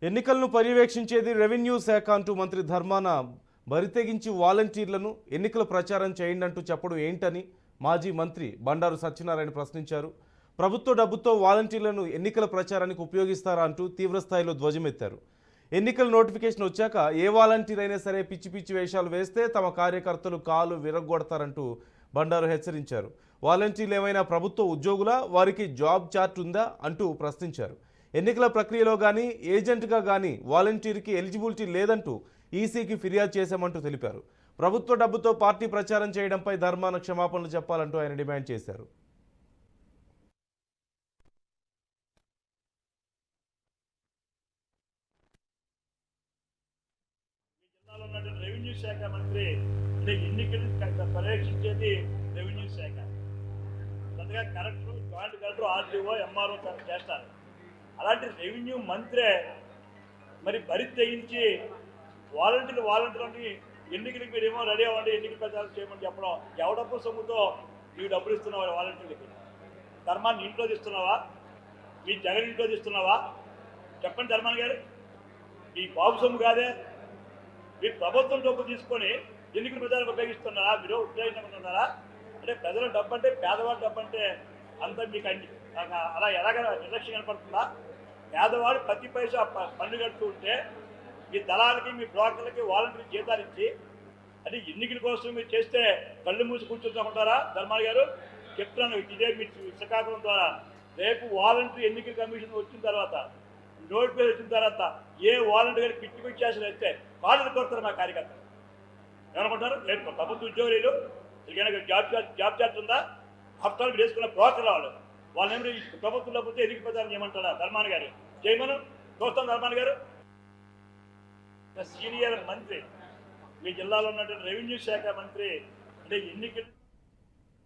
ఎన్నికలను పర్యవేక్షించేది రెవెన్యూ శాఖ అంటూ మంత్రి ధర్మాన బరితెగించి వాలంటీర్లను ఎన్నికల ప్రచారం చేయండి అంటూ చెప్పడం ఏంటని మాజీ మంత్రి బండారు సత్యనారాయణ ప్రశ్నించారు. ప్రభుత్వ డబ్బుతో వాలంటీర్లను ఎన్నికల ప్రచారానికి ఉపయోగిస్తారా అంటూ తీవ్రస్థాయిలో ధ్వజమెత్తారు. ఎన్నికల నోటిఫికేషన్ వచ్చాక ఏ వాలంటీర్ అయినా సరే పిచ్చి పిచ్చి వేషాలు వేస్తే తమ కార్యకర్తలు కాలు విరగొడతారంటూ బండారు హెచ్చరించారు. వాలంటీర్లు ఏమైనా ప్రభుత్వ ఉద్యోగులా, వారికి జాబ్ చార్ట్ ఉందా అంటూ ప్రశ్నించారు. ఎన్నికల ప్రక్రియలో కానీ ఏజెంట్గా కానీ వాలంటీర్కి ఎలిజిబిలిటీ లేదంటూ ఈసీకి ఫిర్యాదు చేశామంటూ తెలిపారు. ప్రభుత్వ డబ్బుతో పార్టీ ప్రచారం చేయడంపై ధర్మాన క్షమాపణలు చెప్పాలంటూ ఆయన డిమాండ్ చేశారు. రెవెన్యూ శాఖ మంత్రి ఎన్నికలు పర్యవేక్షించేది రెవెన్యూ శాఖ. కొత్తగా collector, joint collector, RDO, MRO చేస్తారు. అలాంటి రెవెన్యూ మంత్రే మరి బరి తెగించి వాలంటీర్లని ఎన్నికలకి మీరేమో రెడీ అవ్వండి, ఎన్నికల ప్రచారం చేయమని చెప్పడం. ఎవడప్పు సొమ్ముతో నీకు డబ్బులు ఇస్తున్నావా వాలంటీర్లకి? ధర్మాన్ని ఇంట్లో తీస్తున్నావా? మీ జగన్ ఇంట్లో తీస్తున్నావా? చెప్పండి ధర్మాన్ గారు, ఈ బాబు సొమ్ము కాదే. మీ ప్రభుత్వం డబ్బు తీసుకొని ఎన్నికల ప్రచారం ఉపయోగిస్తున్నారా? మీరు ఉపయోగించకుంటున్నారా? అంటే ప్రజల డబ్బు అంటే, పేదవాడి డబ్బు అంటే అంతా మీకు అలా ఎలాగ నిర్లక్ష్యం కనపడుతుందా? పేదవాడు ప్రతి పైసా పన్ను కడుతూ ఉంటే మీ దళాలకి, మీ బ్రోకర్లకి వాలంటీర్ జీతాలు ఇచ్చి అంటే ఎన్నికల కోసం మీరు చేస్తే కళ్ళు మూసి కూర్చుంటారా? ధర్మాల్ గారు చెప్తున్నాను, ఇదే మీ శ్రీకాకుళం ద్వారా రేపు వాలంటీర్ ఎన్నికల కమిషన్ వచ్చిన తర్వాత, నోటిఫికేషన్ వచ్చిన తర్వాత ఏ వాలంటీర్ గారికి పిచ్చి పిచ్చి చేసిన వస్తే కాళ్ళు కొడతారు మా కార్యకర్తలు. ఏమనుకుంటారు? రేపు ప్రభుత్వ ఉద్యోగులు జాబ్ చార్ట్ ఉందా? హప్తాలు వేసుకున్న బ్రోకర్ వాళ్ళేమో ప్రభుత్వంలో పోతే ఎన్నికల ప్రచారం చేయమంటారా? ధర్మాన్ గారు చేయమను, చూస్తాం. ధర్మాన్ గారు సీనియర్ మంత్రి, మీ జిల్లాలో ఉన్నటువంటి రెవెన్యూ శాఖ మంత్రి అంటే ఎన్నికలు